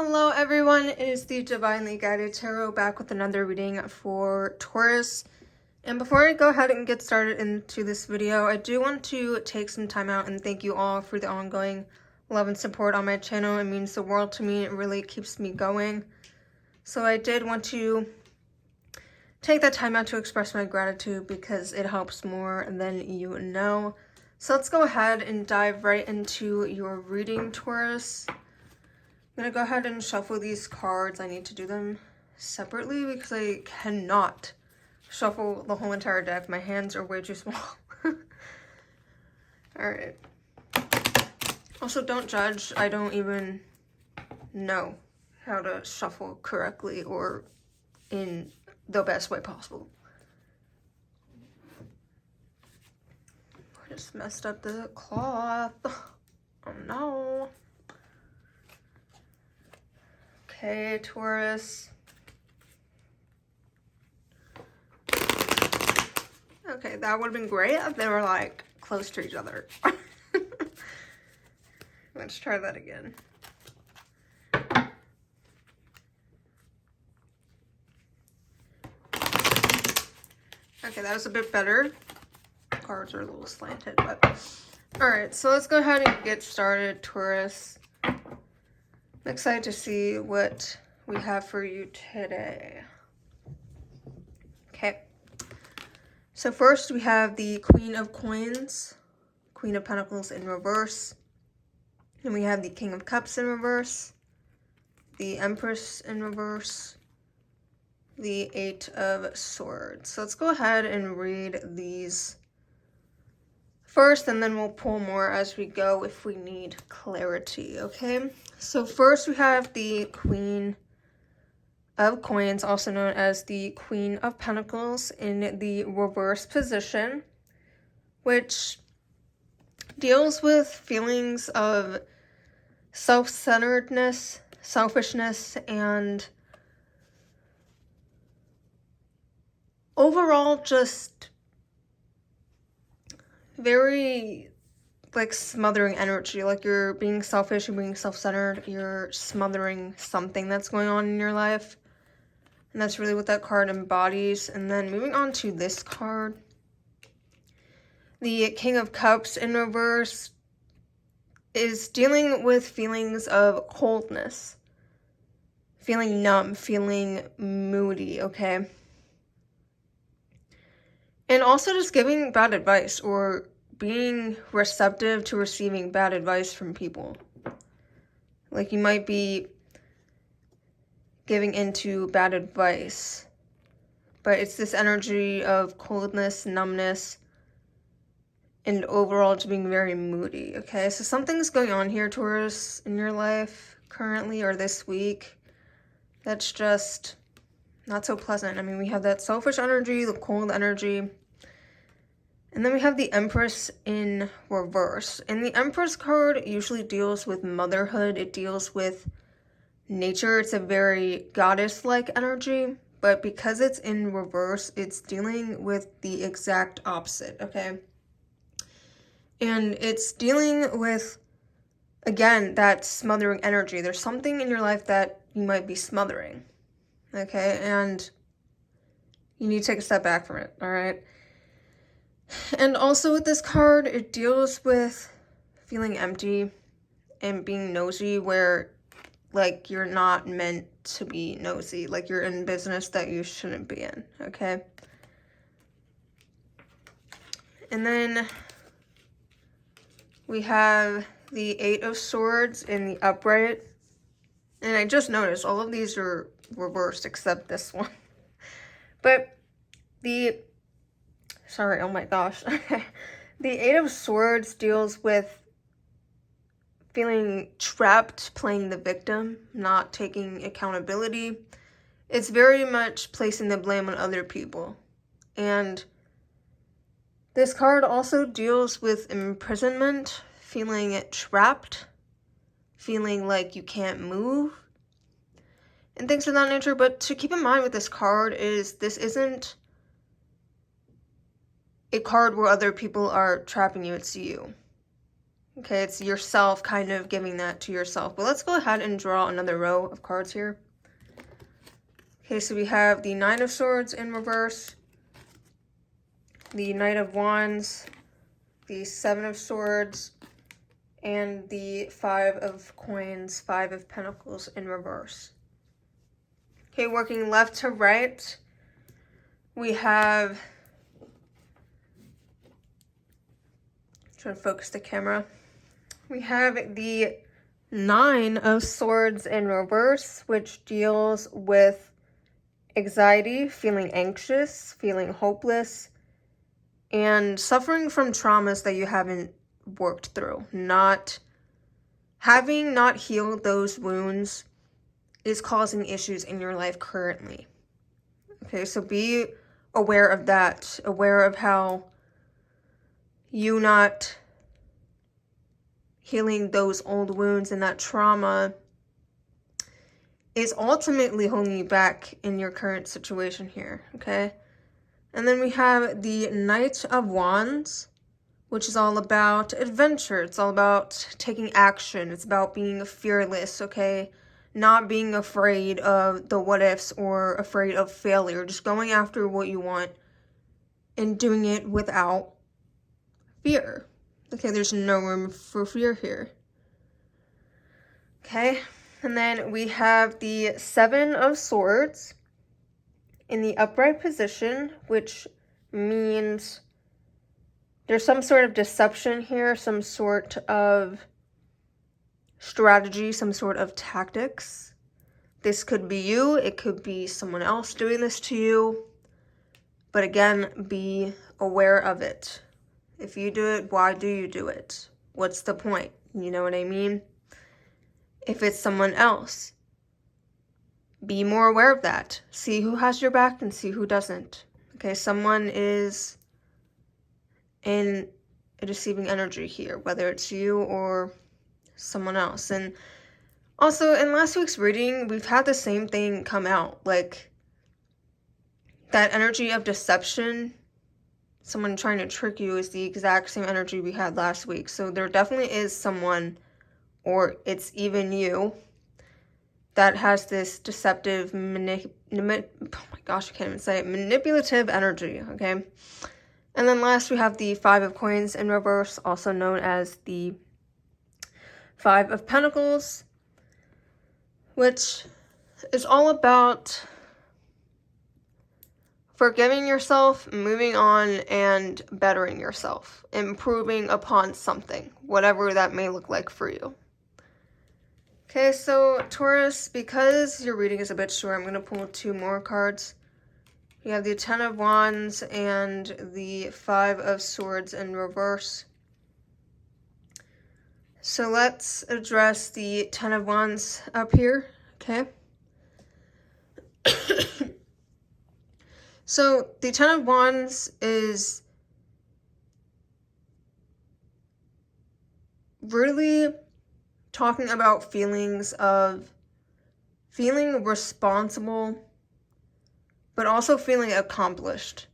Hello everyone, it is the Divinely Guided Tarot back with another reading for Taurus. And before I go ahead and get started into this video, I do want to take some time out and thank you all for the ongoing love and support on my channel. It means the world to me. It really keeps me going. So I did want to take that time out to express my gratitude because it helps more than you know. So let's go ahead and dive right into your reading, Taurus. I'm going to go ahead and shuffle these cards. I need to do them separately because I cannot shuffle the whole entire deck. My hands are way too small. Alright. Also, don't judge. I don't even know how to shuffle correctly or in the best way possible. I just messed up the cloth. Oh no. Okay, Taurus. Okay, that would have been great if they were like close to each other. Let's try that again. Okay, that was a bit better. Cards are a little slanted, but alright, so let's go ahead and get started, Taurus. I'm excited to see what we have for you today. Okay. So first we have the Queen of Coins, Queen of Pentacles in reverse. And we have the King of Cups in reverse, the Empress in reverse, the Eight of Swords. So let's go ahead and read these first, and then we'll pull more as we go if we need clarity, okay? So first we have the Queen of Coins, also known as the Queen of Pentacles, in the reverse position, which deals with feelings of self-centeredness, selfishness, and overall just very like smothering energy. Like you're being selfish, you're being self-centered, you're smothering something that's going on in your life. And that's really what that card embodies. And then moving on to this card, the King of Cups in reverse is dealing with feelings of coldness, feeling numb, feeling moody, okay? And also just giving bad advice or being receptive to receiving bad advice from people. Like you might be giving into bad advice, but it's this energy of coldness, numbness, and overall just being very moody, okay? So something's going on here, Taurus, in your life currently or this week that's just not so pleasant. I mean, we have that selfish energy, the cold energy, and then we have the Empress in reverse. And the Empress card usually deals with motherhood. It deals with nature. It's a very goddess-like energy, but because it's in reverse, it's dealing with the exact opposite, okay? And it's dealing with, again, that smothering energy. There's something in your life that you might be smothering, okay? And you need to take a step back from it, all right? And also with this card, it deals with feeling empty and being nosy where, like, you're not meant to be nosy. Like, you're in business that you shouldn't be in, okay? And then we have the Eight of Swords in the upright. And I just noticed all of these are reversed except this one. But sorry, oh my gosh. The Eight of Swords deals with feeling trapped, playing the victim, not taking accountability. It's very much placing the blame on other people. And this card also deals with imprisonment, feeling trapped, feeling like you can't move, and things of that nature. But to keep in mind with this card is this isn't a card where other people are trapping you, it's you. Okay, it's yourself kind of giving that to yourself. But let's go ahead and draw another row of cards here. Okay, so we have the Nine of Swords in reverse, the Knight of Wands, the Seven of Swords, and the Five of Coins, Five of Pentacles in reverse. Okay, working left to right, we have, trying to focus the camera, we have the Nine of Swords in reverse, which deals with anxiety, feeling anxious, feeling hopeless, and suffering from traumas that you haven't worked through. Not healed those wounds is causing issues in your life currently. Okay, so be aware of that. Aware of how you not healing those old wounds and that trauma is ultimately holding you back in your current situation here, okay? And then we have the Knight of Wands, which is all about adventure. It's all about taking action. It's about being fearless, okay? Not being afraid of the what ifs or afraid of failure. Just going after what you want and doing it without fear. Okay, there's no room for fear here. Okay, and then we have the Seven of Swords in the upright position, which means there's some sort of deception here, some sort of strategy, some sort of tactics. This could be you, it could be someone else doing this to you. But again, be aware of it. If you do it, why do you do it? What's the point? You know what I mean? If it's someone else, be more aware of that. See who has your back and see who doesn't. Okay, someone is in a deceiving energy here, whether it's you or someone else. And also, in last week's reading, we've had the same thing come out. Like, that energy of deception, someone trying to trick you, is the exact same energy we had last week. So there definitely is someone, or it's even you, that has this deceptive, oh my gosh, I can't even say it, manipulative energy, okay? And then last we have the Five of Coins in reverse, also known as the Five of Pentacles, which is all about forgiving yourself, moving on, and bettering yourself, improving upon something, whatever that may look like for you. Okay, so Taurus, because your reading is a bit short, I'm going to pull two more cards. We have the Ten of Wands and the Five of Swords in reverse. So let's address the Ten of Wands up here, okay? So the Ten of Wands is really talking about feelings of feeling responsible, but also feeling accomplished.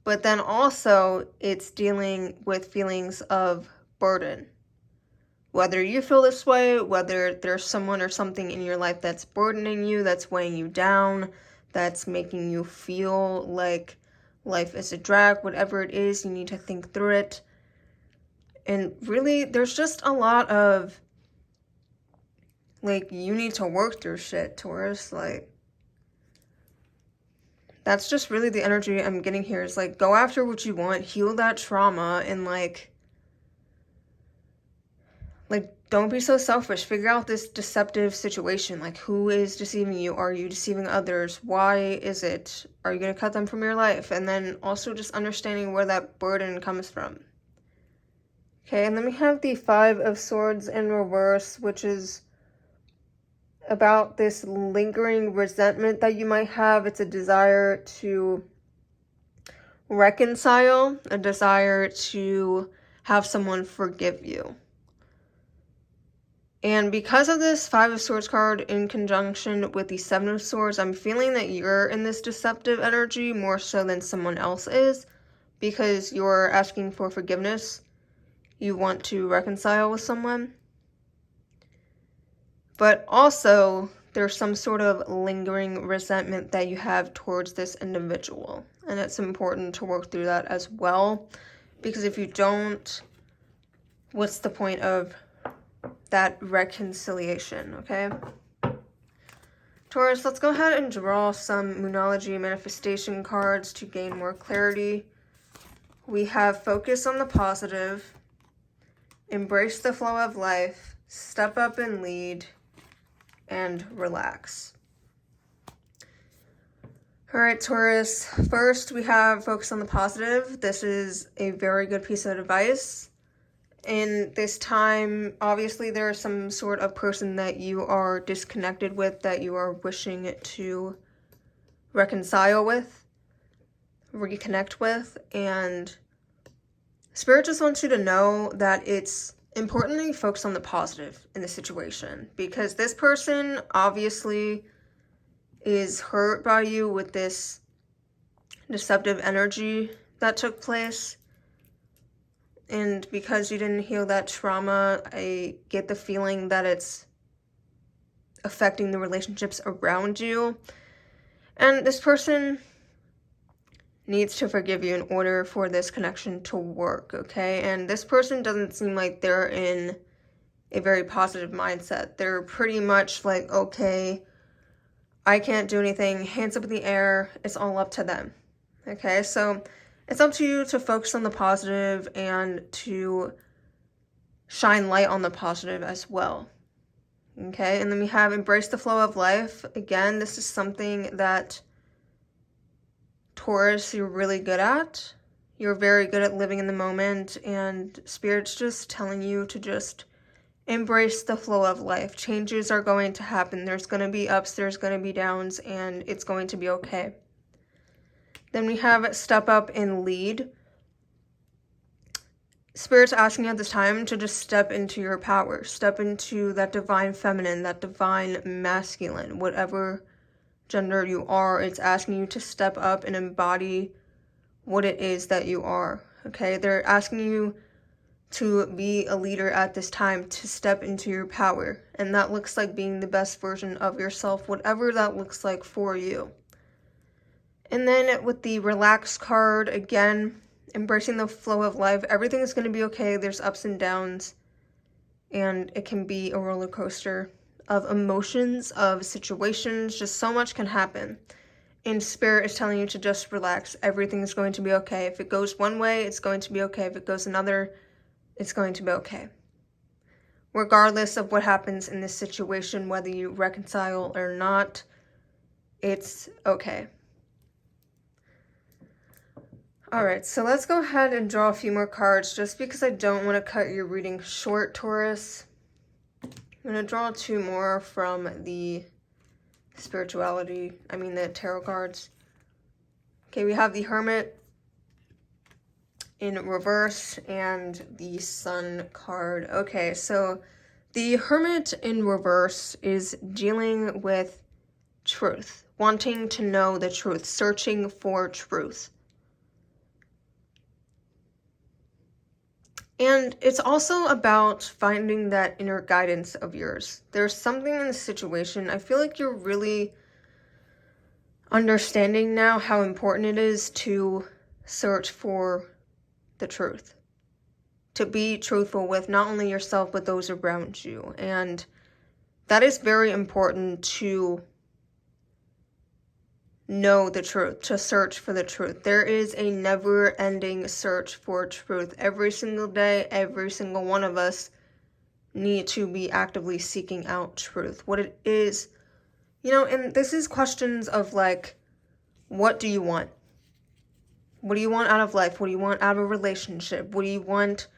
But then also it's dealing with feelings of burden. Whether you feel this way, whether there's someone or something in your life that's burdening you, that's weighing you down, that's making you feel like life is a drag, whatever it is, you need to think through it. And really, there's just a lot of, like, you need to work through shit, Taurus. Like, that's just really the energy I'm getting here. Is like, go after what you want, heal that trauma, and like, don't be so selfish. Figure out this deceptive situation. Like, who is deceiving you? Are you deceiving others? Why is it? Are you going to cut them from your life? And then also just understanding where that burden comes from. Okay, and then we have the Five of Swords in reverse, which is about this lingering resentment that you might have. It's a desire to reconcile, a desire to have someone forgive you. And because of this Five of Swords card in conjunction with the Seven of Swords, I'm feeling that you're in this deceptive energy more so than someone else is, because you're asking for forgiveness. you want to reconcile with someone. But also, there's some sort of lingering resentment that you have towards this individual. And it's important to work through that as well. Because if you don't, what's the point of that reconciliation, okay? Taurus, let's go ahead and draw some Moonology manifestation cards to gain more clarity. We have focus on the positive, embrace the flow of life, step up and lead, and relax. All right, Taurus, first we have focus on the positive. This is a very good piece of advice. In this time, obviously there is some sort of person that you are disconnected with, that you are wishing to reconcile with, reconnect with, and Spirit just wants you to know that it's important that you focus on the positive in the situation, because this person obviously is hurt by you with this deceptive energy that took place. And because you didn't heal that trauma, I get the feeling that it's affecting the relationships around you. And this person needs to forgive you in order for this connection to work, okay? And this person doesn't seem like they're in a very positive mindset. They're pretty much like, okay, I can't do anything, hands up in the air, it's all up to them, okay? So it's up to you to focus on the positive and to shine light on the positive as well, okay? And then we have embrace the flow of life. Again, this is something that Taurus, you're really good at. You're very good at living in the moment, and Spirit's just telling you to just embrace the flow of life. Changes are going to happen. There's going to be ups, there's going to be downs, and it's going to be okay. Then we have step up and lead. Spirit's asking you at this time to just step into your power. Step into that divine feminine, that divine masculine, whatever gender you are. It's asking you to step up and embody what it is that you are, okay? They're asking you to be a leader at this time, to step into your power. And that looks like being the best version of yourself, whatever that looks like for you. And then with the relax card, again, embracing the flow of life. Everything is going to be okay. There's ups and downs, and it can be a roller coaster of emotions, of situations. Just so much can happen. And Spirit is telling you to just relax. Everything is going to be okay. If it goes one way, it's going to be okay. If it goes another, it's going to be okay. Regardless of what happens in this situation, whether you reconcile or not, it's okay. Alright, so let's go ahead and draw a few more cards, just because I don't want to cut your reading short, Taurus. I'm going to draw two more from the the tarot cards. Okay, we have the Hermit in reverse and the Sun card. Okay, so the Hermit in reverse is dealing with truth, wanting to know the truth, searching for truth. And it's also about finding that inner guidance of yours. There's something in the situation. I feel like you're really understanding now how important it is to search for the truth. To be truthful with not only yourself, but those around you. And that is very important, to know the truth, to search for the truth. There is a never-ending search for truth. Every single day, every single one of us need to be actively seeking out truth. What it is, and this is questions of like, what do you want? What do you want out of life? What do you want out of a relationship? What do you want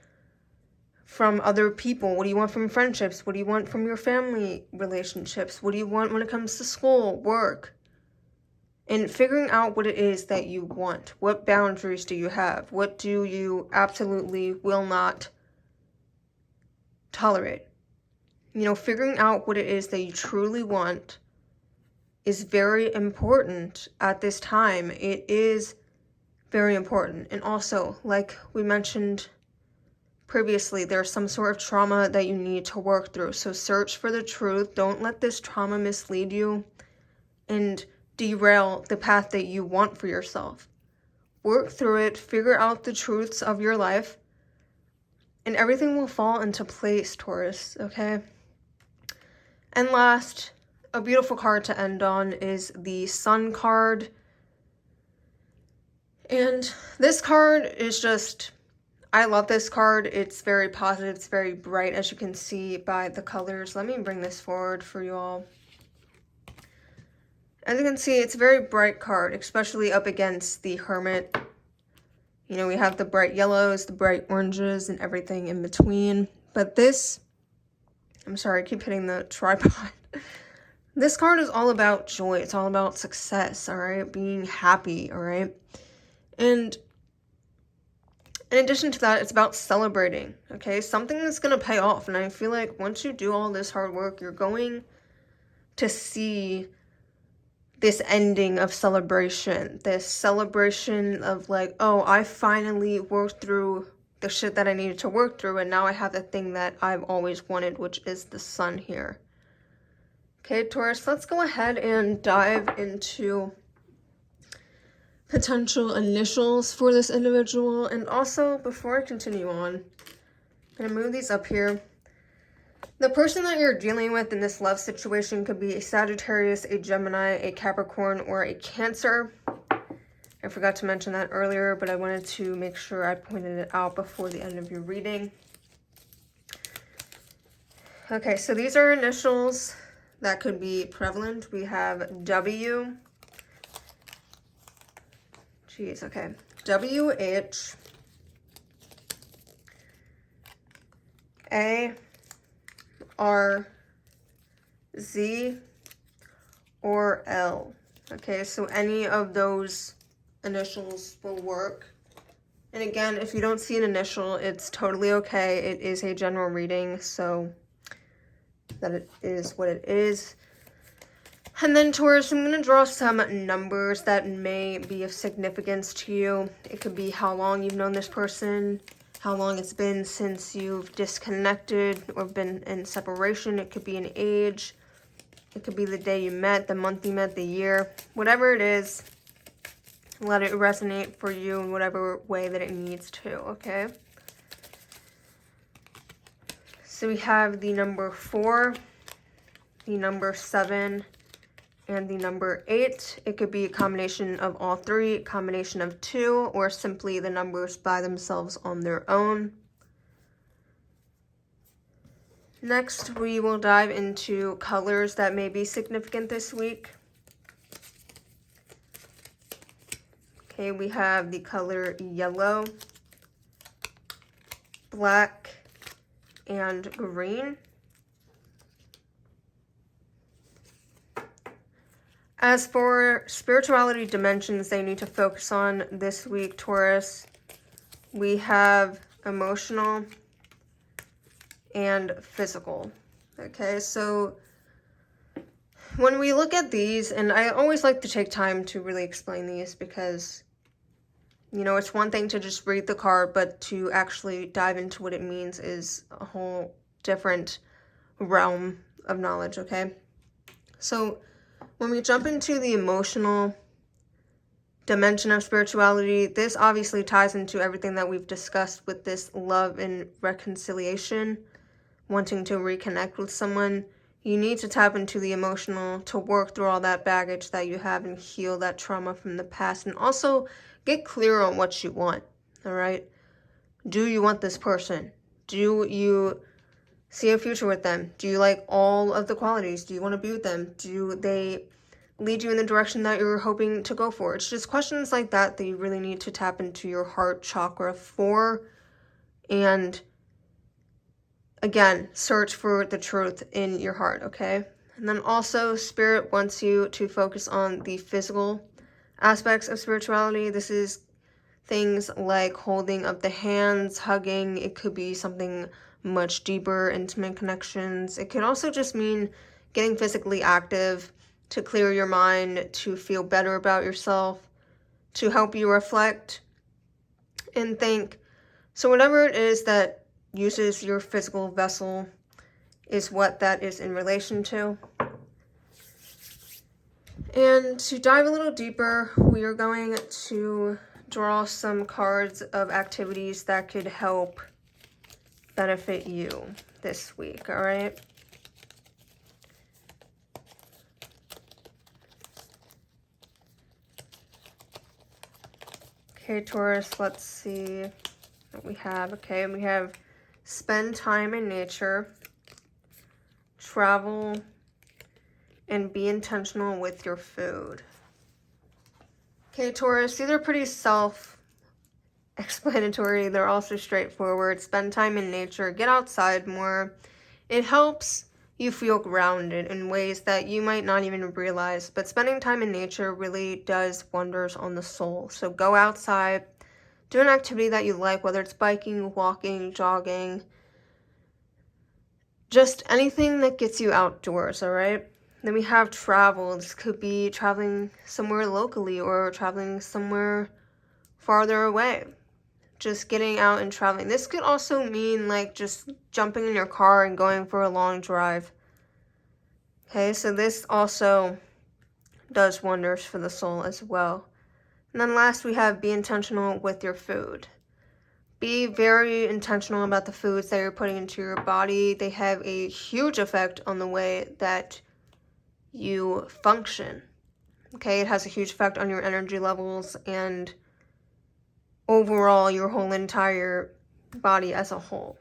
from other people? What do you want from friendships? What do you want from your family relationships? What do you want when it comes to school, work? And figuring out what it is that you want. What boundaries do you have? What do you absolutely will not tolerate? Figuring out what it is that you truly want is very important at this time. It is very important. And also, like we mentioned previously, there's some sort of trauma that you need to work through. So search for the truth. Don't let this trauma mislead you and derail the path that you want for yourself. Work through it, figure out the truths of your life, and everything will fall into place, Taurus, okay? And last, a beautiful card to end on is the Sun card. And this card is just, I love this card. It's very positive. It's very bright, as you can see by the colors. Let me bring this forward for you all. As you can see, it's a very bright card, especially up against the Hermit. You know, we have the bright yellows, the bright oranges, and everything in between. But this, I'm sorry, I keep hitting the tripod. This card is all about joy. It's all about success, all right? Being happy, all right? And in addition to that, it's about celebrating, okay? Something that's going to pay off. And I feel like once you do all this hard work, you're going to see this ending of celebration. This celebration of like, oh, I finally worked through the shit that I needed to work through. And now I have the thing that I've always wanted, which is the sun here. Okay, Taurus, let's go ahead and dive into potential initials for this individual. And also, before I continue on, I'm going to move these up here. The person that you're dealing with in this love situation could be a Sagittarius, a Gemini, a Capricorn, or a Cancer. I forgot to mention that earlier, but I wanted to make sure I pointed it out before the end of your reading. Okay, so these are initials that could be prevalent. We have W. Jeez, okay. WH, A, R, Z, or L. Okay, so any of those initials will work. And again, if you don't see an initial, it's totally okay. It is a general reading, so that it is what it is. And then, Taurus, I'm going to draw some numbers that may be of significance to you. It could be how long you've known this person, how long it's been since you've disconnected or been in separation. It could be an age. It could be the day you met, the month you met, the year. Whatever it is, let it resonate for you in whatever way that it needs to, okay? So we have the number 4, the number 7, and the number 8. It could be a combination of all three, a combination of 2, or simply the numbers by themselves on their own. Next, we will dive into colors that may be significant this week. Okay, we have the color yellow, black, and green. As for spirituality dimensions they need to focus on this week, Taurus, we have emotional and physical. Okay, so when we look at these, and I always like to take time to really explain these because, you know, it's one thing to just read the card, but to actually dive into what it means is a whole different realm of knowledge, okay? So when we jump into the emotional dimension of spirituality, this obviously ties into everything that we've discussed with this love and reconciliation, wanting to reconnect with someone. You need to tap into the emotional to work through all that baggage that you have and heal that trauma from the past, and also get clear on what you want, all right? Do you want this person? Do you see a future with them? Do you like all of the qualities? Do you want to be with them? Do they lead you in the direction that you're hoping to go for? It's just questions like that that you really need to tap into your heart chakra for. And again, search for the truth in your heart, okay? And then also, Spirit wants you to focus on the physical aspects of spirituality. This is things like holding up the hands, hugging. It could be something much deeper, intimate connections. It could also just mean getting physically active to clear your mind, to feel better about yourself, to help you reflect and think. So whatever it is that uses your physical vessel is what that is in relation to. And to dive a little deeper, we are going to draw some cards of activities that could help benefit you this week, all right? Okay, Taurus, let's see what we have. Okay, we have spend time in nature, travel, and be intentional with your food. Okay, Taurus, these are pretty self-explanatory. They're also straightforward. Spend time in nature, get outside more. It helps you feel grounded in ways that you might not even realize, but spending time in nature really does wonders on the soul. So go outside, do an activity that you like, whether it's biking, walking, jogging, just anything that gets you outdoors, all right? Then we have travel. This could be traveling somewhere locally or traveling somewhere farther away. Just getting out and traveling. This could also mean like just jumping in your car and going for a long drive. Okay, so this also does wonders for the soul as well. And then last we have be intentional with your food. Be very intentional about the foods that you're putting into your body. They have a huge effect on the way that you function. Okay, it has a huge effect on your energy levels and overall your whole entire body as a whole.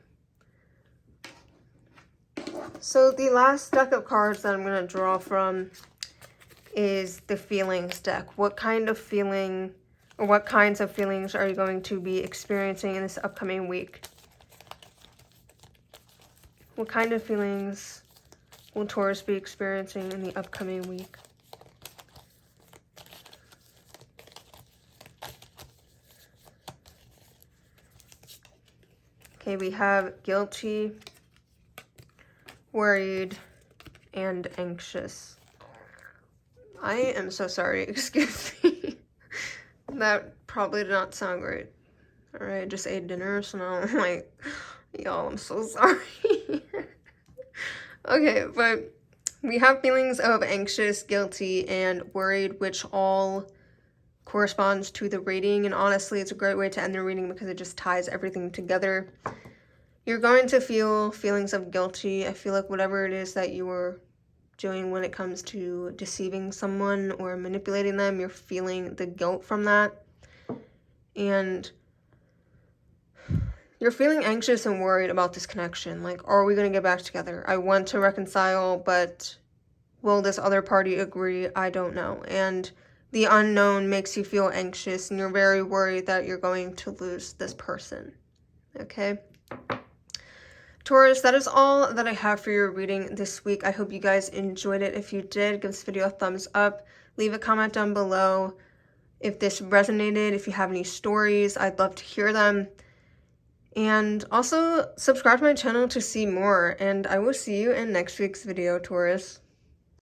So the last deck of cards that I'm going to draw from is the feelings deck. What kind of feeling or what kinds of feelings are you going to be experiencing in this upcoming week? What kind of feelings will Taurus be experiencing in the upcoming week? Okay, we have guilty, worried, and anxious. I am so sorry, excuse me. That probably did not sound great. Alright, just ate dinner, so now I'm like, y'all, I'm so sorry. Okay, but we have feelings of anxious, guilty, and worried, which all corresponds to the reading. And honestly, it's a great way to end the reading because it just ties everything together. You're going to feel feelings of guilty. I feel like whatever it is that you were doing when it comes to deceiving someone or manipulating them, you're feeling the guilt from that. And you're feeling anxious and worried about this connection. Like, are we going to get back together? I want to reconcile, but will this other party agree? I don't know. And the unknown makes you feel anxious, and you're very worried that you're going to lose this person. Okay? Taurus, that is all that I have for your reading this week. I hope you guys enjoyed it. If you did, give this video a thumbs up. Leave a comment down below if this resonated. If you have any stories, I'd love to hear them. And also, subscribe to my channel to see more. And I will see you in next week's video, Taurus.